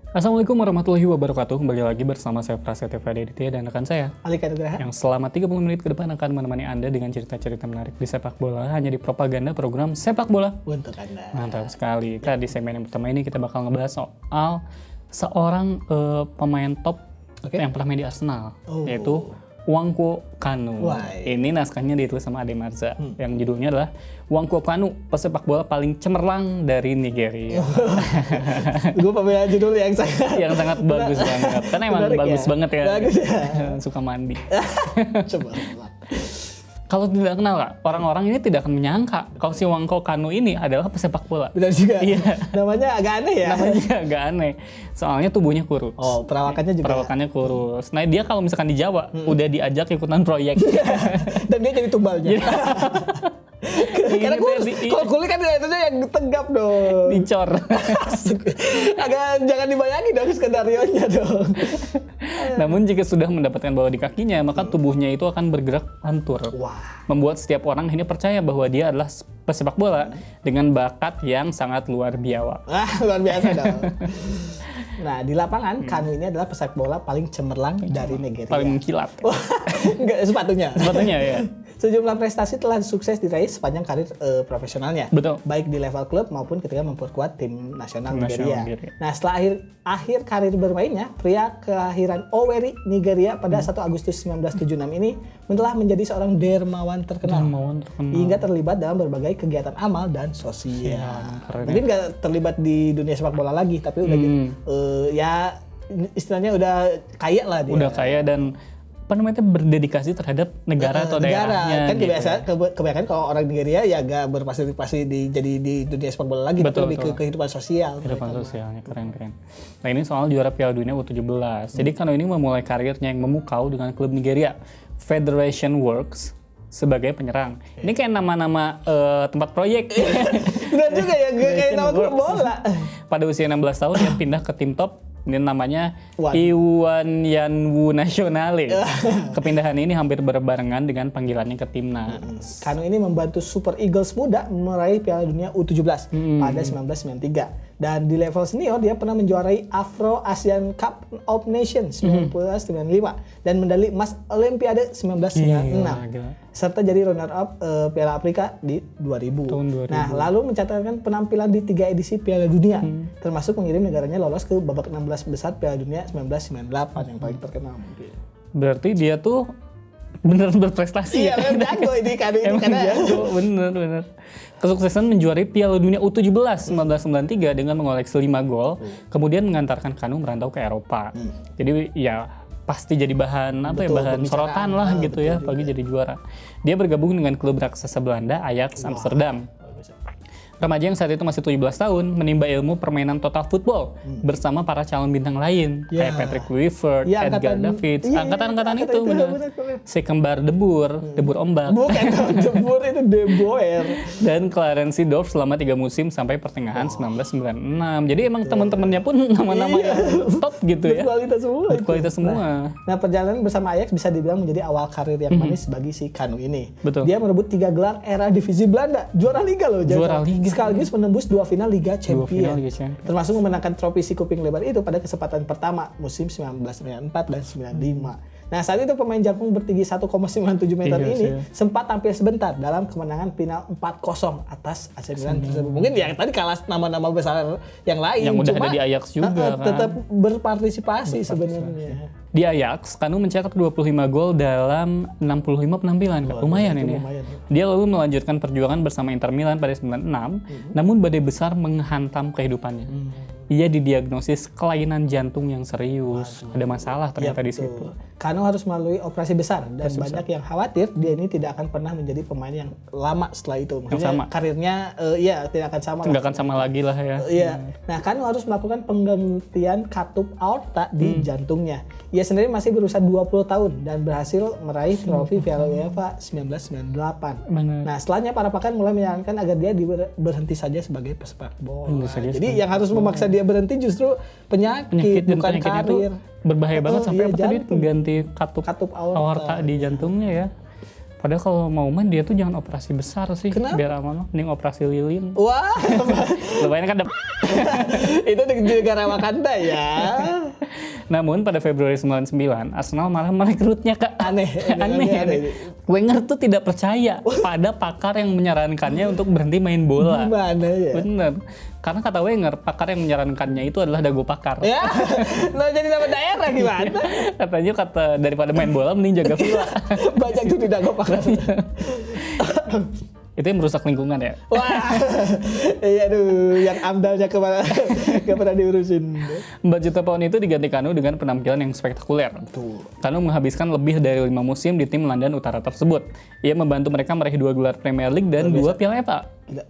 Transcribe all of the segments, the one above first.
Assalamualaikum warahmatullahi wabarakatuh. Kembali lagi bersama saya Prasetyo Aditya dan rekan saya Alika Nugraha yang selama 30 menit ke depan akan menemani Anda dengan cerita-cerita menarik di sepak bola hanya di propaganda program sepak bola. untuk Anda. Mantap sekali. Di segmen yang pertama ini kita bakal ngebahas soal seorang pemain top yang pernah main di Arsenal, yaitu Nwankwo Kanu. Wah. Ini naskahnya ditulis sama Ade Marza yang judulnya adalah Nwankwo Kanu, pesepak bola paling cemerlang dari Nigeria. Gue pemilihan judul yang sangat bagus banget. Karena emang Menarik bagus ya? banget ya. Bagus ya. Suka mandi. Coba. Kalau tidak kenal Kak, orang-orang ini tidak akan menyangka kalau si Nwankwo Kanu ini adalah pesepak bola. Benar juga. Iya. Namanya agak aneh ya. Namanya agak aneh. Soalnya tubuhnya kurus. Oh, perawakannya juga. Perawakannya kurus. Nah, dia kalau misalkan di Jawa udah diajak ikutan proyek. Dan dia jadi tumbalnya. Karena kalau kulit kan itu yang tegap dong. Dicor. Agak jangan dibayangin dong skenarionya dong. Namun jika sudah mendapatkan bola di kakinya, maka tubuhnya itu akan bergerak lentur. Wah. Membuat setiap orang ini percaya bahwa dia adalah pesepak bola dengan bakat yang sangat luar biasa. Luar biasa dong. Nah, di lapangan Kanu ini adalah pesepak bola paling cemerlang dari Nigeria. Paling mengkilat. Enggak, sepatunya. Sepatunya ya. Sejumlah prestasi telah sukses diraih sepanjang karir profesionalnya. Betul. Baik di level klub maupun ketika memperkuat tim nasional Nigeria. Nigeria. Nah, setelah akhir karir bermainnya, pria kelahiran Owerri, Nigeria pada 1 Agustus 1976 ini telah menjadi seorang dermawan terkenal. Hingga terlibat dalam berbagai kegiatan amal dan sosial. Mungkin nggak terlibat di dunia sepak bola lagi, tapi udah ya istilahnya udah kaya lah dia. Udah kaya dan berdedikasi terhadap negara atau daerahnya. Kan gitu. kebanyakan kalau orang Nigeria ya gak berpartisipasi di dunia sepak bola lagi, tapi lebih ke kehidupan sosial. Kehidupan sosialnya keren. Nah, ini soal juara Piala Dunia U17. Jadi Kanu ini memulai karirnya yang memukau dengan klub Nigeria, Federation Works, sebagai penyerang. Ini kayak nama-nama tempat proyek. Benar juga ya, kayak nama klub bola. Pada usia 16 tahun dia pindah ke tim top. Ini namanya Iwanyanwu Nationale. Kepindahan ini hampir berbarengan dengan panggilannya ke timnas. Kanu ini membantu Super Eagles muda meraih Piala Dunia U17 pada 1993. Dan di level senior dia pernah menjuarai Afro Asian Cup of Nations 1995 dan medali emas Olimpiade 1996. Serta jadi runner up Piala Afrika di 2000. Tahun 2000. Nah, lalu mencatatkan penampilan di 3 edisi Piala Dunia, termasuk mengirim negaranya lolos ke babak 16 besar Piala Dunia 1998 yang paling terkenal mungkin. Berarti dia tuh beneran berprestasi. Iya, memang jago ini Emang jago, bener. Kesuksesan menjuarai Piala Dunia U17 1993 dengan mengoleksi 5 gol, kemudian mengantarkan Kanu merantau ke Eropa. Jadi ya pasti jadi bahan bahan sorotan lah gitu ya, apalagi jadi juara. Dia bergabung dengan klub raksasa Belanda Ajax Amsterdam. Remaja yang saat itu masih 17 tahun menimba ilmu permainan total football bersama para calon bintang lain kayak Patrick Kluivert, Edgar Davids, angkatan-angkatan itu benar. Si kembar debur ombak. Bukan debur, itu De Boer. Dan Clarence Seedorf selama 3 musim sampai pertengahan 1996. Jadi emang teman-temannya pun nama-nama yang top gitu ya. Berkualitas semua. Nah, perjalanan bersama Ajax bisa dibilang menjadi awal karir yang manis bagi si Kanu ini. Betul. Dia merebut 3 gelar era divisi Belanda, juara liga loh. Juara liga. Sekaligus menembus 2 final Liga Champions. Termasuk memenangkan trofi si kuping lebar itu pada kesempatan pertama musim 1994 dan 95. Nah, saat itu pemain Jepang bertinggi 1,97 meter ini sempat tampil sebentar dalam kemenangan final 4-0 atas AC Milan tersebut. Mungkin ya tadi kalah nama-nama besar yang lain. Yang udah ada di Ajax juga kan. Tetap berpartisipasi sebenarnya. Di Ajax, Kanu mencetak 25 gol dalam 65 penampilan. Lumayan ini ya. Dia lalu melanjutkan perjuangan bersama Inter Milan pada 96, namun badai besar menghantam kehidupannya. Ia didiagnosis kelainan jantung yang serius. Ada masalah ternyata di situ. Kanu harus melalui operasi besar dan banyak yang khawatir dia ini tidak akan pernah menjadi pemain yang lama setelah itu. Maksudnya karirnya tidak akan sama. Tidak akan sama lagi lah ya. Iya. Nah, Kanu harus melakukan penggantian katup aorta di jantungnya. Ia sendiri masih berusia 20 tahun dan berhasil meraih trofi Piala UEFA 1998. Benar. Nah, setelahnya para pakar mulai menyarankan agar dia berhenti saja sebagai pesepak bola. Jadi yang harus memaksa dia berhenti justru penyakit bukan karir. Berbahaya banget sampai apa tadi ganti katup aorta di jantungnya ya. Padahal kalau mau main dia tuh jangan operasi besar sih. Kenapa? Biar aman, mending operasi lilin. Wah, Lumayan kan itu di negara Wakanda ya. Namun pada Februari 99, Arsenal malah merekrutnya ke Aneh. Wenger tuh tidak percaya pada pakar yang menyarankannya untuk berhenti main bola. Gimana ya? Bener. Karena kata Wenger, pakar yang menyarankannya itu adalah Dago Pakar. Ya, nah jadi nama daerah gimana? Katanya daripada main bola mending jaga villa. Banyak tuh tidak gue pakai. Itu yang merusak lingkungan ya. Wah, iya aduh, yang amdalnya kemana? Gak pernah diurusin. 4 juta pound itu diganti Kanu dengan penampilan yang spektakuler. Tuh. Kanu menghabiskan lebih dari 5 musim di tim London Utara tersebut. Ia membantu mereka meraih 2 gelar Premier League dan 2 Piala FA. Gila.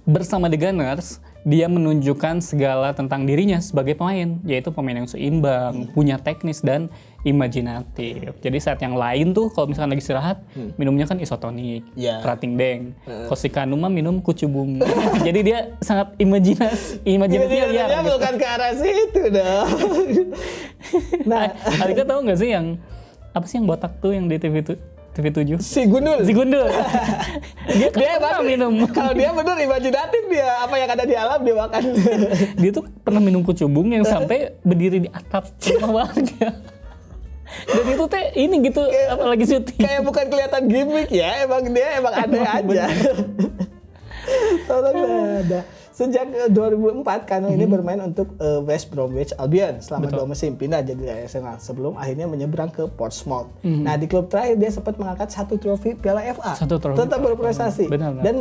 Bersama The Gunners, dia menunjukkan segala tentang dirinya sebagai pemain, yaitu pemain yang seimbang, punya teknis dan imajinatif. Jadi saat yang lain tuh kalau misalkan lagi istirahat, minumnya kan isotonik, Ya. Prating Deng. Kalau si Kanu mah minum kucubung. Jadi dia sangat imajinatif liar. Dia bukan ke arah situ dong. Nah, Alika tahu nggak sih yang apa sih yang botak tuh yang di TV7? si Gundul. Dia pernah minum. Kalau dia bener imajinatif dia, apa yang ada di alam dia makan. Dia tuh pernah minum kucubung yang sampai berdiri di atap rumah warga. Dan itu teh ini gitu, apalagi syuting. Kayak bukan kelihatan gimmick ya, emang ada aja. Tolonglah ada. Sejak 2004 Kanu ini bermain untuk West Bromwich Albion selama 2 musim, pindah jadi Arsenal sebelum akhirnya menyeberang ke Portsmouth. Nah di klub terakhir dia sempat mengangkat 1 trofi Piala FA. Tetap berprestasi dan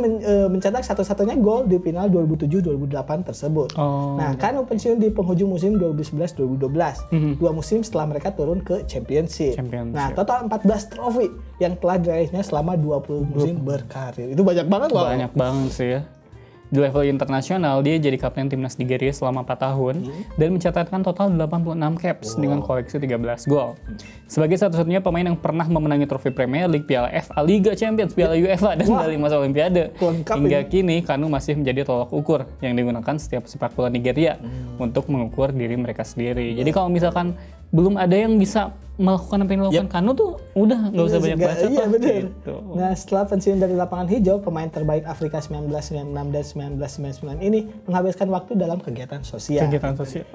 mencetak satu-satunya gol di final 2007-2008 tersebut. Nah Kanu pensiun di penghujung musim 2011-2012, 2 musim setelah mereka turun ke Championship. Nah total 14 trofi yang telah diraihnya selama 20 musim berkarir. Itu banyak banget loh. Banyak banget sih ya. Di level internasional, dia jadi kapten timnas Nigeria selama 4 tahun dan mencatatkan total 86 caps dengan koleksi 13 gol. Sebagai satu-satunya pemain yang pernah memenangi trofi Premier League, Piala FA, Liga Champions, Piala UEFA, dan medali emas Olimpiade. Hingga kini, Kanu masih menjadi tolak ukur yang digunakan setiap sepak bola Nigeria untuk mengukur diri mereka sendiri. Jadi kalau misalkan belum ada yang bisa melakukan apa yang dilakukan Kanu tuh udah nggak usah banyak baca. Iya benar. Gitu. Nah setelah pensiun dari lapangan hijau, pemain terbaik Afrika 1996 dan 1999 ini menghabiskan waktu dalam kegiatan sosial.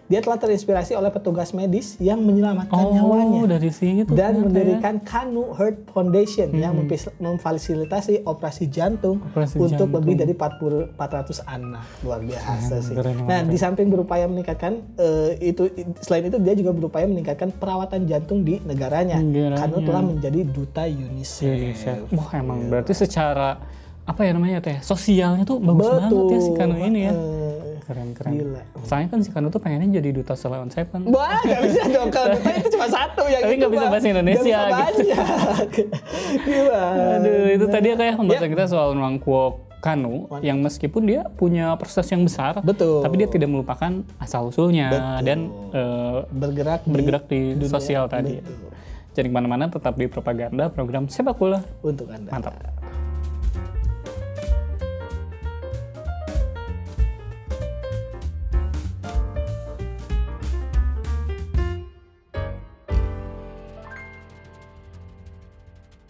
Dia telah terinspirasi oleh petugas medis yang menyelamatkan nyawanya dari situ, dan mendirikan Kanu Heart Foundation yang memfasilitasi operasi jantung untuk lebih dari 400 anak. Luar biasa sih. Nah di samping berupaya meningkatkan selain itu dia juga berupaya meningkatkan perawatan jantung di negaranya. Kanu telah menjadi duta UNICEF. Wah emang berarti secara apa ya namanya teh sosialnya tuh bagus banget ya si Kanu ini ya. Keren. Gila. Soalnya kan si Kanu tuh pengennya jadi duta Sheila on Seven. Wah nggak bisa dong, kalau duta itu cuma satu yang tapi nggak bisa bahasa Indonesia gitu. Gimana? Aduh itu tadi kayak pembahasan kita soal Nwankwo Kanu yang meskipun dia punya prestasi yang besar, tapi dia tidak melupakan asal usulnya dan bergerak di sosial tadi. Jadi kemana-mana tetap di Propaganda program sepak bola untuk Anda. Mantap.